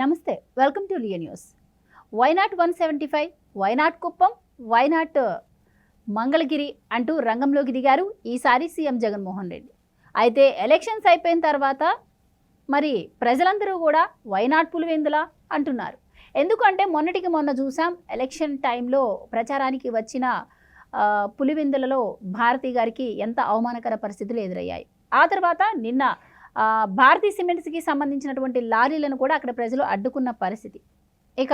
నమస్తే, welcome to Leo news. Why not 175, why not Kuppam, why not Mangalagiri అంటూ రంగంలోకి దిగారు ఈసారి సీఎం జగన్మోహన్ రెడ్డి. అయితే ఎలక్షన్స్ అయిపోయిన తర్వాత మరి ప్రజలందరూ కూడా వైనాట్ పులివెందుల అంటున్నారు. ఎందుకంటే మొన్నటికి మొన్న చూసాం, ఎలక్షన్ టైంలో ప్రచారానికి వచ్చిన పులివెందులలో భారతి గారికి ఎంత అవమానకర పరిస్థితులు ఎదురయ్యాయి. ఆ తర్వాత నిన్న భారతీ సిమెంట్స్కి సంబంధించినటువంటి లారీలను కూడా అక్కడ ప్రజలు అడ్డుకున్న పరిస్థితి. ఇక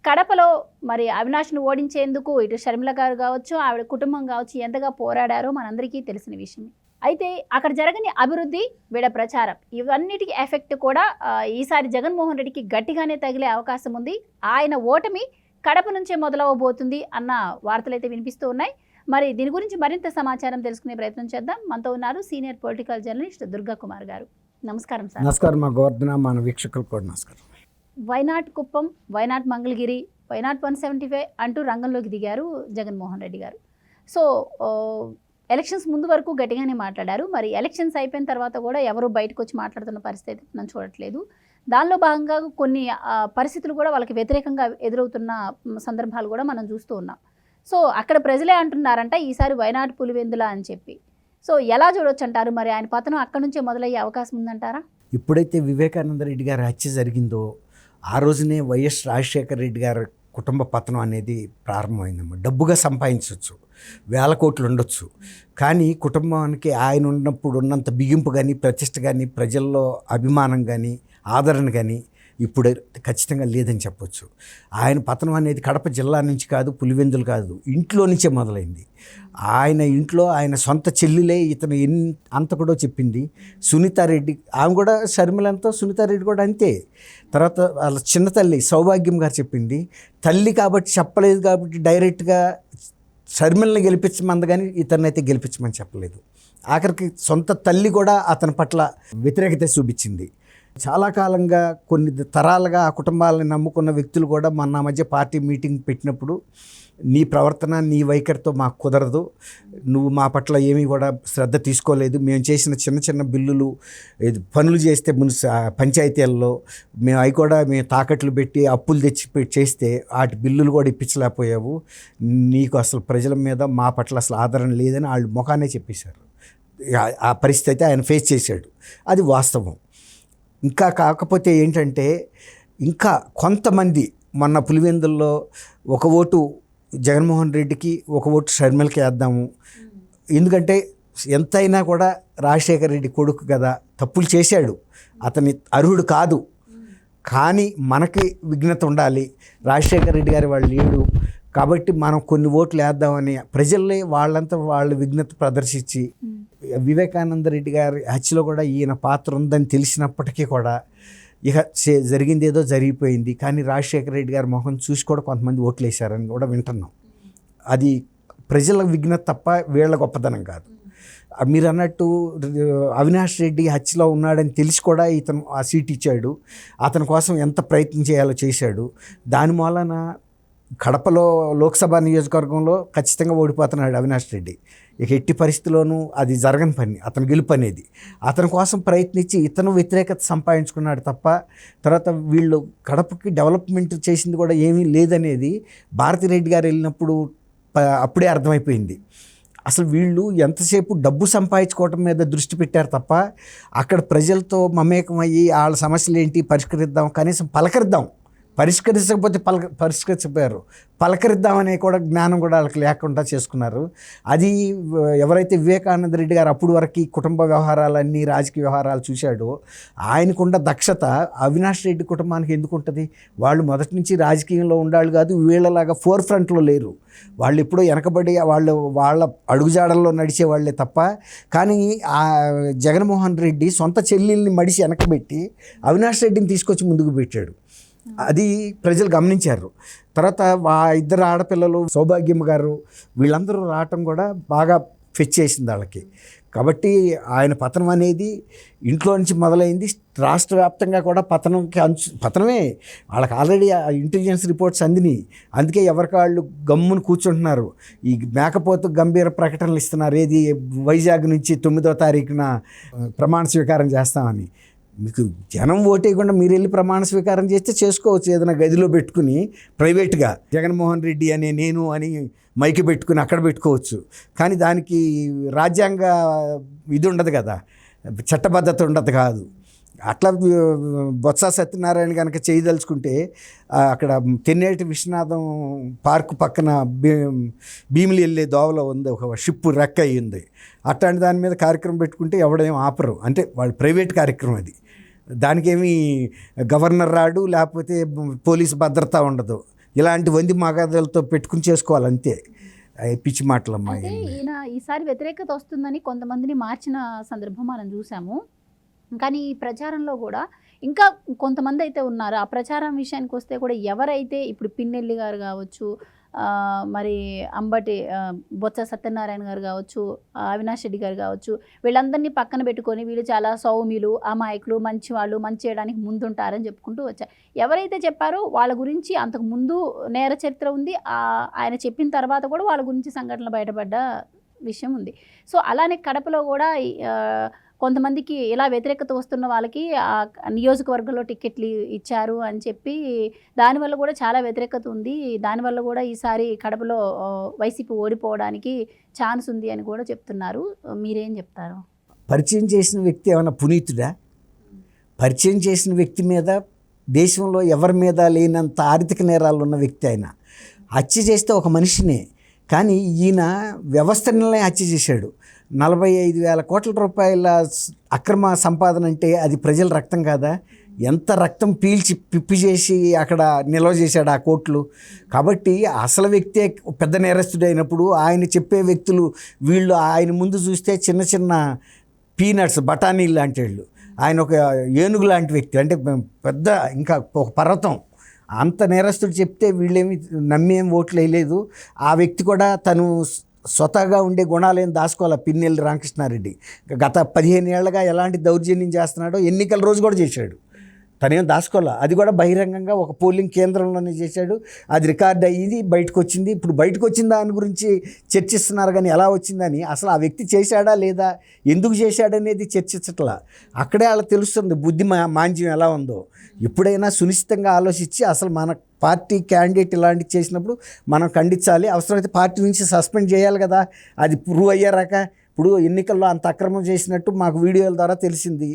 కడపలో మరి అవినాష్ను ఓడించేందుకు ఇటు షర్మిల గారు కావచ్చు, ఆవిడ కుటుంబం కావచ్చు ఎంతగా పోరాడారో మనందరికీ తెలిసిన విషయమే. అయితే అక్కడ జరగని అభివృద్ధి, వీడ ప్రచారం, ఇవన్నిటికీ ఎఫెక్ట్ కూడా ఈసారి జగన్మోహన్ రెడ్డికి గట్టిగానే తగిలే అవకాశం ఉంది. ఆయన ఓటమి కడప నుంచే మొదలవబోతుంది అన్న వార్తలు అయితే వినిపిస్తూ ఉన్నాయి. మరి దీని గురించి మరింత సమాచారం తెలుసుకునే ప్రయత్నం చేద్దాం. మనతో ఉన్నారు senior political journalist Durga Kumar గారు. నమస్కారం సార్. నమస్కారం. మా గోవర్ధన, మన వీక్షకులు కూడా నమస్కారం. Why not Kuppam, why not Mangalagiri, why not 175 అంటూ రంగంలోకి దిగారు జగన్మోహన్ రెడ్డి గారు. సో ఎలక్షన్స్ ముందు వరకు గట్టిగానే మాట్లాడారు. మరి ఎలక్షన్స్ అయిపోయిన తర్వాత కూడా ఎవరు బయటకు వచ్చి మాట్లాడుతున్న పరిస్థితి మనం చూడట్లేదు. దానిలో భాగంగా కొన్ని పరిస్థితులు కూడా వాళ్ళకి వ్యతిరేకంగా ఎదురవుతున్న సందర్భాలు కూడా మనం చూస్తూ ఉన్నాం. సో అక్కడ ప్రజలే అంటున్నారంట ఈసారి వైనాట్ పులివెందుల అని చెప్పి. సో ఎలా చూడొచ్చు అంటారు? మరి ఆయన పతనం అక్కడ నుంచే మొదలయ్యే అవకాశం ఉందంటారా? ఇప్పుడైతే వివేకానంద రెడ్డి గారి హత్య జరిగిందో ఆ రోజునే వైఎస్ రాజశేఖర రెడ్డి గారి కుటుంబ పతనం అనేది ప్రారంభమైందమ్మా. డబ్బుగా సంపాదించవచ్చు, వేల కోట్లు ఉండొచ్చు, కానీ కుటుంబానికి ఆయన ఉన్నప్పుడు ఉన్నంత బిగింపు కానీ, ప్రతిష్ట కానీ, ప్రజల్లో అభిమానం కానీ, ఆదరణ కానీ ఇప్పుడు ఖచ్చితంగా లేదని చెప్పొచ్చు. ఆయన పతనం అనేది కడప జిల్లా నుంచి కాదు, పులివెందులు కాదు, ఇంట్లో నుంచే మొదలైంది. ఆయన ఇంట్లో ఆయన సొంత చెల్లిలే ఇతను అంత కూడా చెప్పింది. సునీతారెడ్డి, ఆమె కూడా షర్మిలంతో, సునీతారెడ్డి కూడా అంతే. తర్వాత వాళ్ళ చిన్న తల్లి సౌభాగ్యం గారు చెప్పింది. తల్లి కాబట్టి చెప్పలేదు కాబట్టి డైరెక్ట్గా షర్మిలని గెలిపించమంది, కానీ ఇతన్నైతే గెలిపించమని చెప్పలేదు. ఆఖరికి సొంత తల్లి కూడా అతని పట్ల వ్యతిరేకత చూపించింది. చాలా కాలంగా కొన్ని తరాలుగా ఆ కుటుంబాలని నమ్ముకున్న వ్యక్తులు కూడా మొన్న మధ్య పార్టీ మీటింగ్ పెట్టినప్పుడు, నీ ప్రవర్తన, నీ వైఖరితో మాకు కుదరదు, నువ్వు మా పట్ల ఏమీ కూడా శ్రద్ధ తీసుకోలేదు, మేము చేసిన చిన్న చిన్న బిల్లులు పనులు చేస్తే పంచాయతీల్లో అవి కూడా మేము తాకట్లు పెట్టి అప్పులు తెచ్చి చేస్తే వాటి బిల్లులు కూడా ఇప్పించలేకపోయావు, నీకు అసలు ప్రజల మీద మా పట్ల అసలు ఆదరణ లేదని వాళ్ళు ముఖానే చెప్పేశారు. ఆ పరిస్థితి అయితే ఆయన ఫేస్ చేశాడు, అది వాస్తవం. ఇంకా కాకపోతే ఏంటంటే, ఇంకా కొంతమంది మొన్న పులివెందుల్లో ఒక ఓటు జగన్మోహన్ రెడ్డికి, ఒక ఓటు షర్మిలకి వేద్దాము, ఎందుకంటే ఎంతైనా కూడా రాజశేఖర రెడ్డి కొడుకు కదా, తప్పులు చేశాడు, అతని అర్హుడు కాదు, కానీ మనకి విఘ్నత ఉండాలి, రాజశేఖర రెడ్డి గారి వాళ్ళు లేడు కాబట్టి మనం కొన్ని ఓట్లు వేద్దామని ప్రజల్ని వాళ్ళంతా వాళ్ళ విఘ్నత ప్రదర్శించి, వివేకానంద రెడ్డి గారి హత్యలో కూడా ఈయన పాత్ర ఉందని తెలిసినప్పటికీ కూడా ఇక జరిగింది ఏదో జరిగిపోయింది, కానీ రాజశేఖర రెడ్డి గారి మొహం చూసి కూడా కొంతమంది ఓట్లు వేశారని కూడా వింటున్నాం. అది ప్రజల విఘ్నత తప్ప వీళ్ళ గొప్పతనం కాదు. మీరు అన్నట్టు అవినాష్ రెడ్డి హత్యలో ఉన్నాడని తెలిసి కూడా ఇతను ఆ సీట్ ఇచ్చాడు, అతని కోసం ఎంత ప్రయత్నం చేయాలో చేశాడు. దాని మూలన కడపలో లోక్సభ నియోజకవర్గంలో ఖచ్చితంగా ఓడిపోతున్నాడు అవినాష్ రెడ్డి. ఇక ఎట్టి పరిస్థితుల్లోనూ అది జరగని పని, అతను గెలుపు అనేది. అతని కోసం ప్రయత్నించి ఇతను వ్యతిరేకత సంపాదించుకున్నాడు తప్ప, తర్వాత వీళ్ళు కడపకి డెవలప్మెంట్ చేసింది కూడా ఏమీ లేదనేది భారతిరెడ్డి గారు వెళ్ళినప్పుడు అప్పుడే అర్థమైపోయింది. అసలు వీళ్ళు ఎంతసేపు డబ్బు సంపాదించుకోవటం మీద దృష్టి పెట్టారు తప్ప, అక్కడ ప్రజలతో మమేకమయ్యి వాళ్ళ సమస్యలు ఏంటి పరిష్కరిద్దాం, కనీసం పలకరిద్దాం, పరిష్కరించకపోతే పరిష్కరించపోయారు, పలకరిద్దామనే కూడా జ్ఞానం కూడా వాళ్ళకి లేకుండా చేసుకున్నారు. అది ఎవరైతే వివేకానంద రెడ్డి గారు అప్పుడు వరకు కుటుంబ వ్యవహారాలన్నీ, రాజకీయ వ్యవహారాలు చూశాడో, ఆయనకున్న దక్షత అవినాష్ రెడ్డి కుటుంబానికి ఎందుకు ఉంటుంది? వాళ్ళు మొదటి నుంచి రాజకీయంలో ఉండాలి కాదు, వీళ్ళలాగా ఫోర్ ఫ్రంట్లో లేరు. వాళ్ళు ఎప్పుడో వెనకబడి వాళ్ళ అడుగుజాడల్లో నడిచే వాళ్ళే తప్ప, కానీ ఆ జగన్మోహన్ రెడ్డి సొంత చెల్లెల్ని మడిసి వెనకబెట్టి అవినాష్ రెడ్డిని తీసుకొచ్చి ముందుకు పెట్టాడు. అది ప్రజలు గమనించారు. తర్వాత ఇద్దరు ఆడపిల్లలు సౌభాగ్యం గారు వీళ్ళందరూ రావటం కూడా బాగా ఫెచ్ చేసింది వాళ్ళకి. కాబట్టి ఆయన పతనం అనేది ఇంట్లో నుంచి మొదలైంది, రాష్ట్ర వ్యాప్తంగా కూడా పతనమే. వాళ్ళకి ఆల్రెడీ ఇంటెలిజెన్స్ రిపోర్ట్స్ అందినాయి, అందుకే ఎవరికాళ్ళు గమ్మును కూర్చుంటున్నారు. ఈ మేకపోతు గంభీర ప్రకటనలు ఇస్తున్నారు, ఏది వైజాగ్ నుంచి 9వ తారీఖున ప్రమాణ స్వీకారం చేస్తామని. మీకు జనం ఓటేయకుండా మీరు వెళ్ళి ప్రమాణ స్వీకారం చేస్తే చేసుకోవచ్చు, ఏదైనా గదిలో పెట్టుకుని ప్రైవేట్గా జగన్మోహన్ రెడ్డి అనే నేను అని మైకి పెట్టుకుని అక్కడ పెట్టుకోవచ్చు. కానీ దానికి రాజ్యాంగ ఇది ఉండదు కదా, చట్టబద్ధత ఉండదు కాదు. అట్లా బొత్స సత్యనారాయణ కనుక చేయదలుచుకుంటే అక్కడ తెన్నేటి విశ్వనాథం పార్కు పక్కన భీమిలి వెళ్ళే దోవలో ఉంది ఒక షిప్ రెక్క అయ్యింది. అట్లాంటి దాని మీద కార్యక్రమం పెట్టుకుంటే ఎవడేం ఆపరు, అంటే వాళ్ళు ప్రైవేట్ కార్యక్రమం అది. దానికేమీ గవర్నర్ రాడు, లేకపోతే పోలీసు భద్రత ఉండదు. ఇలాంటి వంది మగాదులతో పెట్టుకుని చేసుకోవాలి అంతే. పిచ్చి మాటలమ్మా. అయితే ఈయన ఈసారి వ్యతిరేకత వస్తుందని కొంతమందిని మార్చిన సందర్భం మనం చూసాము. కానీ ఈ ప్రచారంలో కూడా ఇంకా కొంతమంది అయితే ఉన్నారు. ఆ ప్రచారం విషయానికి వస్తే కూడా ఎవరైతే ఇప్పుడు పిన్నెల్లి గారు కావచ్చు, మరి అంబటి బొత్స సత్యనారాయణ గారు కావచ్చు, అవినాష్ రెడ్డి గారు కావచ్చు, వీళ్ళందరినీ పక్కన పెట్టుకొని వీళ్ళు చాలా సౌమ్యులు, అమాయకులు, మంచి వాళ్ళు, మంచి చేయడానికి ముందుంటారని చెప్పుకుంటూ వచ్చారు. ఎవరైతే చెప్పారో వాళ్ళ గురించి అంతకు ముందు నేర చరిత్ర ఉంది, ఆయన చెప్పిన తర్వాత కూడా వాళ్ళ గురించి సంఘటనలు బయటపడ్డ విషయం ఉంది. సో అలానే కడపలో కూడా కొంతమందికి ఇలా వ్యతిరేకత వస్తున్న వాళ్ళకి నియోజకవర్గంలో టికెట్లు ఇచ్చారు అని చెప్పి దానివల్ల కూడా చాలా వ్యతిరేకత ఉంది. దానివల్ల కూడా ఈసారి కడపలో వైసీపీ ఓడిపోవడానికి ఛాన్స్ ఉంది అని కూడా చెప్తున్నారు. మీరేం చెప్తారు? పరిచయం చేసిన వ్యక్తి ఏమైనా పునీతుడా? పరిచయం చేసిన వ్యక్తి మీద దేశంలో ఎవరి మీద లేనంత ఆర్థిక నేరాలు ఉన్న వ్యక్తి ఆయన. హత్య చేస్తే ఒక మనిషినే, కానీ ఈయన వ్యవస్థనే హత్య చేశాడు. 45,000 కోట్ల రూపాయల అక్రమ సంపాదన అంటే అది ప్రజల రక్తం కాదా? ఎంత రక్తం పీల్చి పిప్పి చేసి అక్కడ నిల్వ చేశాడు ఆ కోట్లు. కాబట్టి అసలు వ్యక్తే పెద్ద నేరస్తుడు అయినప్పుడు ఆయన చెప్పే వ్యక్తులు వీళ్ళు ఆయన ముందు చూస్తే చిన్న చిన్న పీనట్స్, బఠానీలు లాంటి వాళ్ళు. ఆయన ఒక ఏనుగు లాంటి వ్యక్తి, అంటే పెద్ద ఇంకా ఒక పర్వతం. అంత నేరస్తుడు చెప్తే వీళ్ళేమి నమ్మేం ఓట్లు వేయలేదు. ఆ వ్యక్తి కూడా తను స్వతహాగా ఉండే గుణాలేం దాచుకోవాలి. పిన్నెల్లి రామకృష్ణారెడ్డి గత 15 ఏళ్ళగా ఎలాంటి దౌర్జన్యం చేస్తున్నాడో ఎన్నికల రోజు కూడా చేశాడు. తనేం దాచుకోవాలి. అది కూడా బహిరంగంగా ఒక పోలింగ్ కేంద్రంలోనే చేశాడు. అది రికార్డ్ అయ్యింది, బయటకు వచ్చింది. ఇప్పుడు బయటకు వచ్చిన దాని గురించి చర్చిస్తున్నారు, కానీ ఎలా వచ్చిందని అసలు ఆ వ్యక్తి చేశాడా లేదా, ఎందుకు చేశాడనేది చర్చించట్లా. అక్కడే అలా తెలుస్తుంది బుద్ధి మాంద్యం ఎలా ఉందో. ఎప్పుడైనా సునిశ్చితంగా ఆలోచించి అసలు మన పార్టీ క్యాండిడేట్ ఇలాంటివి చేసినప్పుడు మనం ఖండించాలి. అవసరమైతే పార్టీ నుంచి సస్పెండ్ చేయాలి కదా, అది ప్రూవ్ అయ్యారాక. ఇప్పుడు ఎన్నికల్లో అంత అక్రమం చేసినట్టు మాకు వీడియోల ద్వారా తెలిసింది.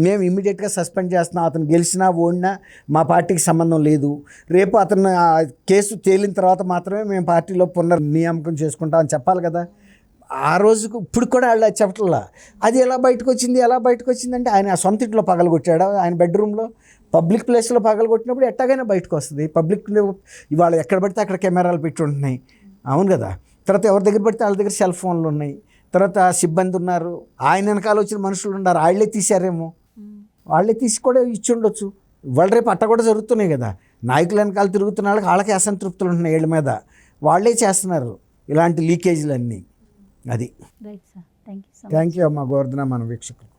మేము ఇమ్మీడియట్గా సస్పెండ్ చేస్తున్నాం. అతను గెలిచినా ఓడినా మా పార్టీకి సంబంధం లేదు. రేపు అతను కేసు తేలిన తర్వాత మాత్రమే మేము పార్టీలో పునర్నియామకం చేసుకుంటామని చెప్పాలి కదా. ఆ రోజుకు ఇప్పుడు కూడా వాళ్ళు చెప్పట్లా. అది ఎలా బయటకు వచ్చిందంటే ఆయన సొంత ఇంట్లో పగలగొట్టాడు. ఆయన బెడ్రూమ్లో పబ్లిక్ ప్లేస్లో పగలగొట్టినప్పుడు ఎట్టాగైనా బయటకు వస్తుంది. పబ్లిక్ ఇవాళ ఎక్కడ పడితే అక్కడ కెమెరాలు పెట్టి ఉంటున్నాయి, అవును కదా. తర్వాత ఎవరి దగ్గర పడితే వాళ్ళ దగ్గర సెల్ ఫోన్లు ఉన్నాయి. తర్వాత సిబ్బంది ఉన్నారు, ఆయన వెనకాల వచ్చిన మనుషులు ఉన్నారు. వాళ్ళే తీశారేమో, వాళ్ళే తీసి కూడా ఇచ్చి ఉండొచ్చు. వాళ్ళ రేపు అట్ట కూడా జరుగుతున్నాయి కదా. నాయకుల వెనకాల తిరుగుతున్న వాళ్ళకి వాళ్ళకి అసంతృప్తులు ఉంటున్నాయి వీళ్ళ మీద. వాళ్ళే చేస్తున్నారు ఇలాంటి లీకేజీలన్నీ. అది. Right sir, thank you thank you అమ్మా గోవర్ధన, మన వీక్షకులు.